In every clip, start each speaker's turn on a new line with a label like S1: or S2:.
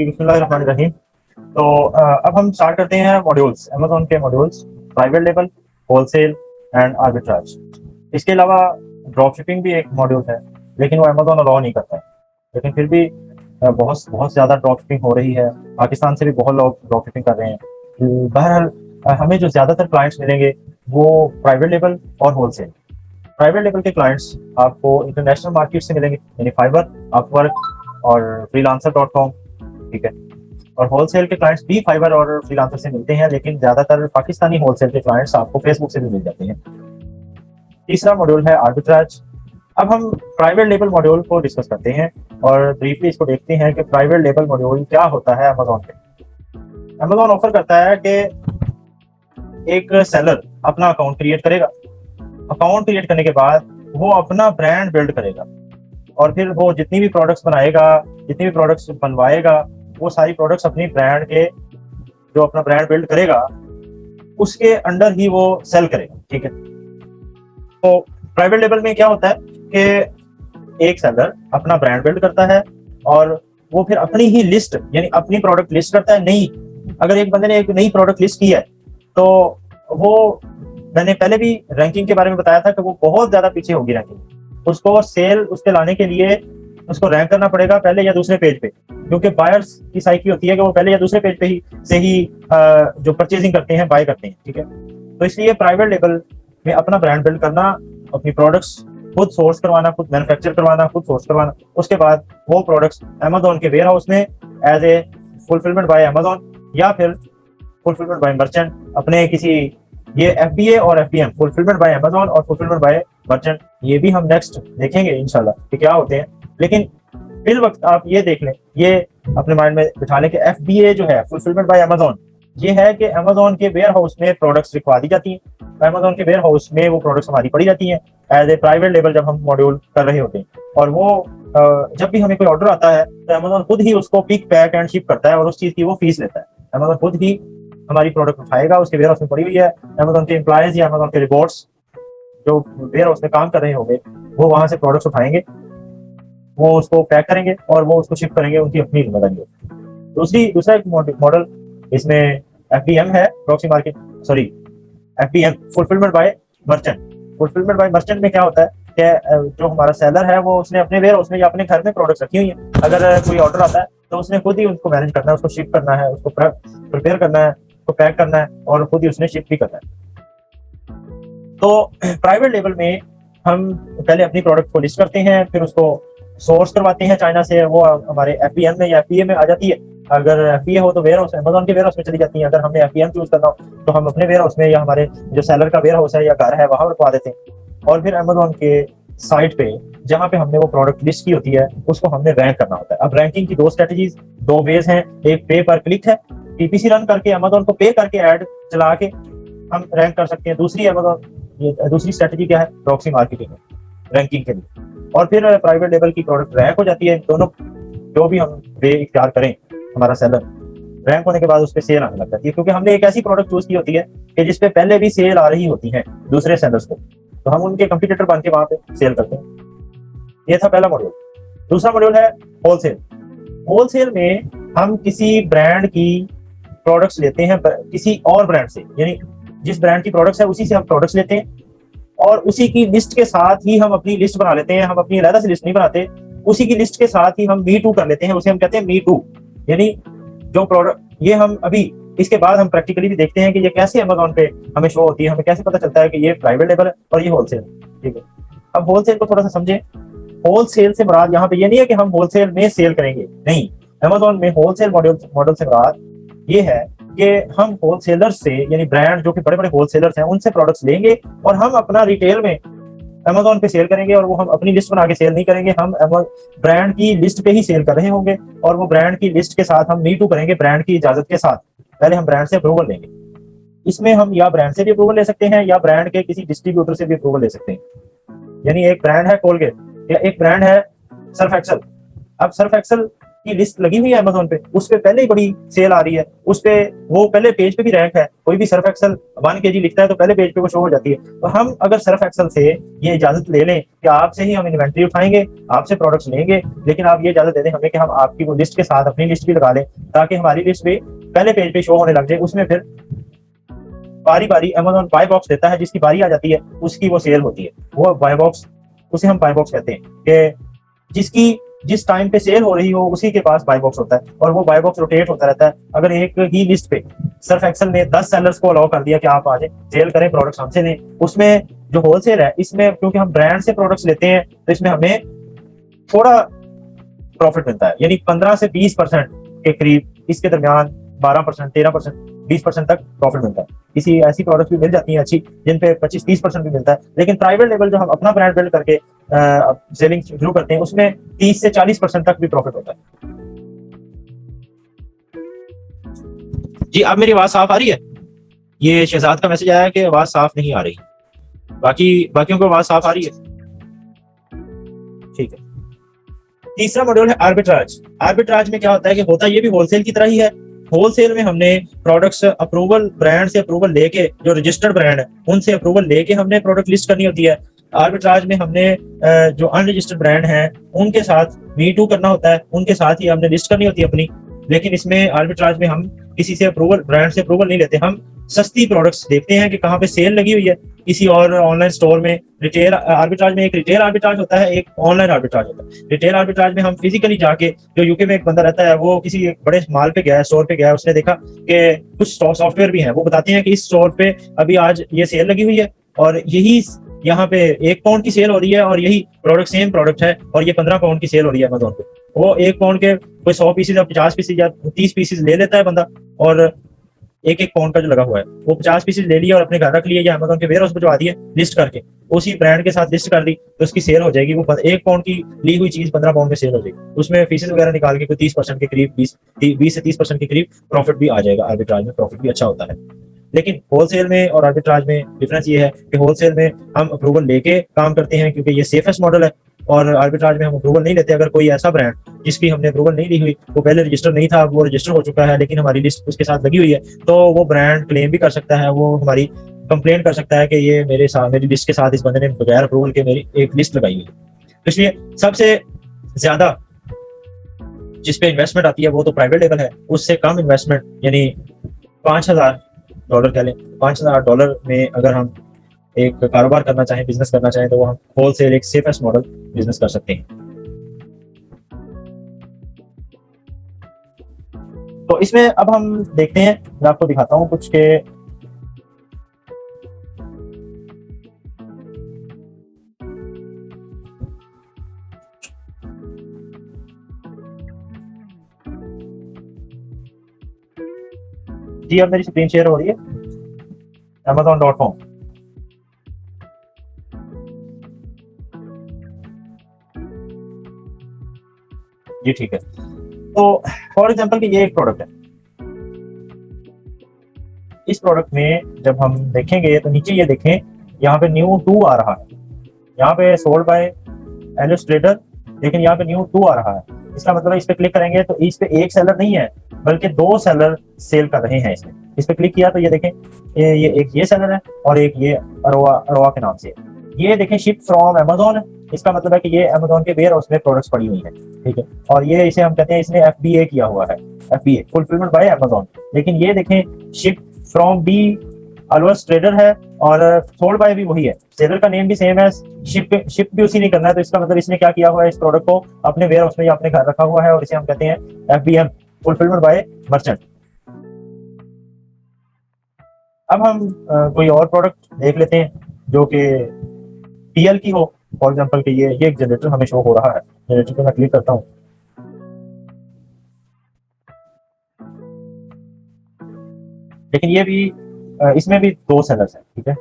S1: जी, बिस्मिल्लाहिर्रहमानिर्रहीम। तो अब हम स्टार्ट करते हैं मॉड्यूल्स, अमेज़न के modules, private label, wholesale and arbitrage. इसके अलावा ड्रॉप शिपिंग भी एक मॉड्यूल है, लेकिन वो अमेज़न अलाउ नहीं करता है। लेकिन फिर भी बहुत बहुत ज़्यादा ड्रॉप शिपिंग हो रही है। पाकिस्तान से भी बहुत लोग ड्रॉप शिपिंग कर रहे हैं। बहरहाल हमें जो ज़्यादातर क्लाइंट्स मिलेंगे वो प्राइवेट लेबल और होलसेल। प्राइवेट लेवल के क्लाइंट्स आपको इंटरनेशनल मार्केट से मिलेंगे, यानी फाइबर, अपवर्क और फ्रीलांसर.com। ठीक है। और होलसेल के क्लाइंट्स भी फाइबर और फ्रीलांसर से मिलते हैं, लेकिन ज्यादातर पाकिस्तानी होलसेल के क्लाइंट्स आपको फेसबुक से भी मिल जाते हैं। तीसरा मॉड्यूल है आर्बिट्राज। अब हम प्राइवेट लेबल मॉड्यूल को डिस्कस करते हैं और ब्रीफली इसको देखते हैं कि प्राइवेट लेबल मॉड्यूल क्या होता है। अमेज़न पे अमेज़न ऑफर करता है कि एक सेलर अपना अकाउंट क्रिएट करेगा। अकाउंट क्रिएट करने के बाद वो अपना ब्रांड बिल्ड करेगा और फिर वो जितनी भी प्रोडक्ट्स बनाएगा, जितनी भी प्रोडक्ट्स बनवाएगा, वो सारी प्रोडक्ट्स अपनी ब्रांड के, जो अपना ब्रांड बिल्ड करेगा उसके अंडर ही वो सेल करेगा। ठीक है। तो प्राइवेट लेवल में क्या होता है कि एक सेलर अपना ब्रांड बिल्ड करता है और वो फिर अपनी ही लिस्ट, यानी अपनी प्रोडक्ट लिस्ट करता है। नई, अगर एक बंदे ने एक नई प्रोडक्ट लिस्ट की है तो वो, मैंने पहले भी रैंकिंग के बारे में बताया था कि वो बहुत ज्यादा पीछे होगी रैंकिंग। उसको सेल उसके लाने के लिए उसको रैंक करना पड़ेगा पहले या दूसरे पेज पे, क्योंकि बायर्स की साइकी होती है कि वो पहले या दूसरे पेज पे ही से ही जो परचेजिंग करते हैं, बाय करते हैं। ठीक है। तो इसलिए प्राइवेट लेवल में अपना ब्रांड बिल्ड करना, अपनी प्रोडक्ट्स खुद सोर्स करवाना, खुद मैन्युफैक्चर करवाना, खुद सोर्स करवाना, उसके बाद वो प्रोडक्ट्स अमेज़न के वेयर हाउस में as a fulfilment by Amazon या फिर फुलफिलमेंट बाय मर्चेंट, अपने किसी, ये एफबीए और एफबीएम, फुलफिलमेंट बाय अमेज़न और फुलफिलमेंट बाय मर्चेंट, ये भी हम नेक्स्ट देखेंगे इंशाल्लाह कि क्या होते हैं। लेकिन फिल वक्त आप ये देख लें, ये अपने माइंड में बिठा लें कि एफबीए जो है, फुलफिलमेंट बाय अमेज़न, ये है कि अमेज़न के वेयर हाउस में प्रोडक्ट्स लिखवा दी जाती हैं। अमेज़न के वेयर हाउस में वो प्रोडक्ट्स हमारी पड़ी जाती हैं एज ए प्राइवेट लेवल जब हम मॉड्यूल कर रहे होते हैं। और वो जब भी हमें कोई ऑर्डर आता है तो अमेज़न खुद ही उसको पिक, पैक एंड शिप करता है और उस चीज की वो फीस लेता है। अमेज़न खुद ही हमारी प्रोडक्ट उठाएगा, उसके वेयर हाउस में पड़ी हुई है। अमेज़न के एम्प्लॉयज या अमेज़न के रिपोर्ट्स जो वेयर हाउस में काम कर रहे होंगे, वो वहां से प्रोडक्ट्स उठाएंगे, वो उसको पैक करेंगे और वो उसको शिप करेंगे, उनकी अपनी जिम्मेदारी है। दूसरा एक मॉडल इसमें एफबीएम है, proxy market, sorry, FBM, fulfilment bye merchant. Fulfilment bye merchant में क्या होता है कि जो हमारा सेलर है वो उसने अपने वेयर हाउस में या अपने घर में प्रोडक्ट्स रखी हुई है। अगर कोई ऑर्डर आता है तो उसने खुद ही उसको मैनेज करना है, उसको शिप करना है, उसको प्रिपेयर करना है, उसको पैक करना है और खुद ही उसने शिप भी करना है। तो प्राइवेट लेवल में हम पहले अपनी प्रोडक्ट को लिस्ट करते हैं, फिर उसको सोर्स करवाते हैं चाइना से, वो हमारे एफबीएम में या एफबीए में आ जाती है। अगर एफबीए हो तो वेयर हाउस, अमेज़न के वेयर हाउस में चली जाती है। अगर हमें एफबीएम चूज करना हो तो हम अपने वेयर हाउस में या हमारे जो सेलर का वेयर हाउस है या घर है वहां रखवा देते हैं। और फिर अमेज़न के साइट पे जहाँ पे हमने वो प्रोडक्ट लिस्ट की होती है उसको हमने रैंक करना होता है। अब रैंकिंग की दो स्ट्रेटजीज, दो वेज हैं। एक पे पर क्लिक है, पीपीसी रन करके अमेज़न को पे करके ऐड चला के हम रैंक कर सकते हैं। दूसरी स्ट्रेटजी क्या है, प्रॉक्सी मार्केटिंग रैंकिंग के लिए। और फिर प्राइवेट लेवल की प्रोडक्ट रैंक हो जाती है। दोनों जो भी हम वे इख्तियार करें, हमारा सेलर रैंक होने के बाद उस पर सेल आने लग जाती है, क्योंकि हमने एक ऐसी प्रोडक्ट चूज की होती है कि जिसपे पहले भी सेल आ रही होती है दूसरे सेलर्स को, तो हम उनके कंपटीटर बन के वहां पे सेल करते हैं। ये था पहला मॉड्यूल। दूसरा मॉड्यूल है होलसेल। होलसेल में हम किसी ब्रांड की प्रोडक्ट्स लेते हैं किसी और ब्रांड से, यानी जिस ब्रांड की प्रोडक्ट्स है उसी से हम प्रोडक्ट्स लेते हैं और उसी की लिस्ट के साथ ही हम अपनी लिस्ट बना लेते हैं। हम अपनी अलग से लिस्ट नहीं बनाते, उसी की लिस्ट के साथ ही हम मी टू कर लेते हैं, उसे हम कहते हैं मी टू। यानी जो प्रोडक्ट, ये हम अभी इसके बाद हम प्रैक्टिकली भी देखते हैं कि ये कैसे अमेज़न पे हमें शो होती है, हमें कैसे पता चलता है कि ये प्राइवेट लेवल है और ये होलसेल। ठीक है। अब होलसेल को थोड़ा सा समझें। होलसेल से मुराद यहाँ पे ये नहीं है कि हम होलसेल में सेल करेंगे, नहीं। अमेज़न में होलसेल मॉडल से मुराद ये है कि हम होलसेलर से, यानी ब्रांड जो कि बड़े बड़े होलसेलर्स हैं, उनसे प्रोडक्ट्स लेंगे और हम अपना रिटेल में अमेज़न पे सेल करेंगे। और वो हम अपनी लिस्ट बना के सेल नहीं करेंगे, हम ब्रांड की लिस्ट पे ही सेल कर रहे होंगे और वो ब्रांड की लिस्ट के साथ हम मी टू करेंगे ब्रांड की इजाजत के साथ। पहले हम ब्रांड से अप्रूवल लेंगे। इसमें हम या ब्रांड से भी अप्रूवल ले सकते हैं या ब्रांड के किसी डिस्ट्रीब्यूटर से भी अप्रूवल ले सकते हैं। यानी एक ब्रांड है कोलगेट या एक ब्रांड है सर्फ एक्सल। अब सर्फ एक्सल की लिस्ट लगी हुई है अमेजोन पे, उस पे पहले ही बड़ी सेल आ रही है, उस पे वो पहले पेज पे भी रैंक है। कोई भी सर्फ एक्सल 1 kg लिखता है तो पहले पेज पे वो शो हो जाती है। तो हम अगर सर्फ एक्सल से ये इजाजत ले लें कि आपसे ही हम इन्वेंट्री उठाएंगे, आपसे प्रोडक्ट्स लेंगे, लेकिन आप ये इजाजत दे दें हमें कि हम आपकी वो लिस्ट के साथ अपनी लिस्ट भी लगा लें, ताकि हमारी लिस्ट भी पहले पेज पे शो होने लग जाए। उसमें फिर बारी बारी अमेजोन बाय बॉक्स देता है, जिसकी बारी आ जाती है उसकी वो सेल होती है। वो बाय बॉक्स, उसे हम बाय बॉक्स कहते हैं कि जिसकी जिस टाइम पे सेल हो रही हो उसी के पास बाय बॉक्स होता है, और वो बाय बॉक्स रोटेट होता रहता है। अगर एक ही लिस्ट पे सर्फ एक्सेल ने 10 सेलर्स को अलाउ कर दिया कि आप आज सेल करें, प्रोडक्ट्स हमसे लें, उसमें जो होलसेल है इसमें क्योंकि हम ब्रांड से प्रोडक्ट्स लेते हैं तो इसमें हमें थोड़ा प्रॉफिट मिलता है, यानी 15 से 20% के करीब, इसके दरमियान 12%, 13%, 20% तक प्रॉफिट मिलता है। किसी ऐसी प्रोडक्ट भी मिल जाती है अच्छी जिन पे 25-30% भी मिलता है, लेकिन प्राइवेट लेवल जो हम अपना ब्रांड बिल्ड करके सेलिंग शुरू करते हैं उसमें 30 से 40% तक भी प्रॉफिट होता है। जी, अब मेरी आवाज साफ आ रही है? ये शहजाद का मैसेज आया कि आवाज साफ नहीं आ रही, बाकियों को आवाज साफ आ रही है? ठीक है। तीसरा मॉड्यूल है आर्बिट्राज। आर्बिट्राज में क्या होता है कि होता ये भी होलसेल की तरह ही है। होलसेल में हमने प्रोडक्ट्स अप्रूवल, ब्रांड से अप्रूवल लेके, जो रजिस्टर्ड ब्रांड है उनसे अप्रूवल लेके हमने प्रोडक्ट लिस्ट करनी होती है। आर्बिट्राज में हमने जो अनरजिस्टर्ड ब्रांड हैं उनके साथ V2 करना होता है, उनके साथ ही हमने लिस्ट करनी होती है अपनी। लेकिन इसमें आर्बिट्राज में हम किसी से अप्रूवल, ब्रांड से अप्रूवल नहीं लेते, हम सस्ती प्रोडक्ट्स देखते हैं कि कहाँ पे सेल लगी हुई है किसी और ऑनलाइन स्टोर में। रिटेल आर्बिट्राज में एक रिटेल आर्बिट्राज होता है, एक ऑनलाइन आर्बिट्राज होता है। रिटेल आर्बिट्राज में हम फिजिकली जाके, जो यूके में एक बंदा रहता है वो किसी बड़े मॉल पे गया है, स्टोर पे गया है, उसने देखा कि कुछ सॉफ्टवेयर भी हैं, वो बताते हैं कि इस स्टोर पे अभी आज ये सेल लगी हुई है और यही यहाँ पे 1 पाउंड की सेल हो रही है और यही प्रोडक्ट सेम प्रोडक्ट है और ये 15 पाउंड की सेल हो रही है अमेजोन पे। वो 1 पाउंड के कोई 100 पीसेज या 50 पीसेज या 30 पीसेज ले लेता है बंदा, और 1-1 पाउंड का जो लगा हुआ है वो 50 पीसेज ले लिया और अपने घर रख लिया या अमेजोन के वेयर हाउस भिजवा दिए लिस्ट करके, उसी ब्रांड के साथ लिस्ट कर दी तो उसकी सेल हो जाएगी। वो 1 पाउंड की ली हुई चीज 15 पाउंड में सेल हो जाएगी। उसमें फीसेस वगैरह निकाल के कोई 30% के करीब, 20 से 30% के करीब प्रॉफिट भी आ जाएगा। आर्बिट्राज में प्रॉफिट भी अच्छा होता है। लेकिन होलसेल में और आर्बिट्राज में डिफरेंस ये है कि होलसेल में हम अप्रूवल लेके काम करते हैं क्योंकि ये सेफेस्ट मॉडल है, और आर्बिट्राज में हम अप्रूवल नहीं लेते। अगर कोई ऐसा ब्रांड जिसकी हमने अप्रूवल नहीं ली हुई, वो पहले रजिस्टर नहीं था, वो रजिस्टर हो चुका है लेकिन हमारी लिस्ट उसके साथ लगी हुई है, तो वो ब्रांड क्लेम भी कर सकता है, वो हमारी कंप्लेंट कर सकता है कि ये मेरे साथ, मेरी लिस्ट के साथ इस बंदे ने बगैर अप्रूवल के मेरी एक लिस्ट लगाई हुई है। तो इसलिए सबसे ज्यादा जिस पे इन्वेस्टमेंट आती है वो तो प्राइवेट लेवल है। उससे कम इन्वेस्टमेंट यानी $5,000 कह लें, $5,000 में अगर हम एक कारोबार करना चाहें, बिजनेस करना चाहें, तो वो हम होलसेल एक सेफेस्ट मॉडल बिजनेस कर सकते हैं। तो इसमें अब हम देखते हैं, मैं आपको दिखाता हूं कुछ के जी। अब मेरी स्क्रीन शेयर हो रही है amazon.com। जी ठीक है। तो फॉर एग्जांपल कि ये एक प्रोडक्ट है। इस प्रोडक्ट में जब हम देखेंगे तो नीचे ये देखें, यहाँ पे न्यू 2 आ रहा है, यहाँ पे सोल्ड बाय इलस्ट्रेटर, लेकिन यहाँ पे न्यू 2 आ रहा है। इसका मतलब है इस पे क्लिक करेंगे तो इस पे एक सेलर नहीं है बल्कि 2 सेलर सेल कर रहे हैं इसमें। इस पे क्लिक किया तो ये देखें, ये एक ये सेलर है और एक ये अरोवा के नाम से। ये देखें शिप फ्रॉम अमेजोन है, इसका मतलब है कि ये अमेजोन के वेयर हाउस में प्रोडक्ट्स पड़ी हुई है, ठीक है। और ये इसे हम कहते हैं, इसने FBA किया हुआ है, FBA फुलफिलमेंट बाय अमेजोन। लेकिन ये देखें शिप फ्रॉम बी अलवर्स ट्रेडर है और सोल्ड बाय भी वही है, सेलर का नेम भी सेम है, शिप भी उसी नहीं करना है। तो इसका मतलब इसने क्या किया हुआ है, इस प्रोडक्ट को अपने वेयर हाउस में या अपने घर रखा हुआ है और इसे हम कहते हैं FBM फुलफिलमेंट बाय मर्चेंट। अब हम कोई और प्रोडक्ट देख लेते हैं जो कि PL की हो। फॉर एग्जांपल कि ये एक जनरेटर हमें शो हो रहा है, जनरेटर पे मैं क्लिक करता हूँ। लेकिन ये भी इसमें भी 2 सेलर्स हैं, ठीक है।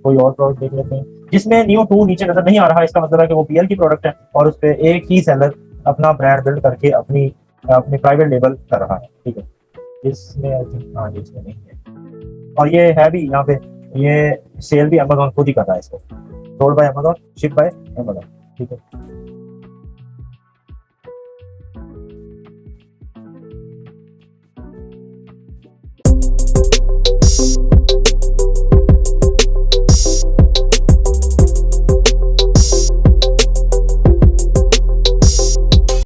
S1: कोई और प्रोडक्ट देख लेते हैं जिसमें न्यू 2 नीचे नजर नहीं आ रहा है, इसका मतलब है कि वो PL की प्रोडक्ट है और उस पर एक ही सेलर अपना ब्रांड बिल्ड करके अपनी प्राइवेट लेबल कर रहा है, ठीक है। इसमें आई थिंक हाँ, इसमें नहीं है। और ये है भी यहाँ पे, ये सेल भी अमेजोन खुद ही कर रहा है इसको, sold by Amazon, ship bye Amazon, ठीक है।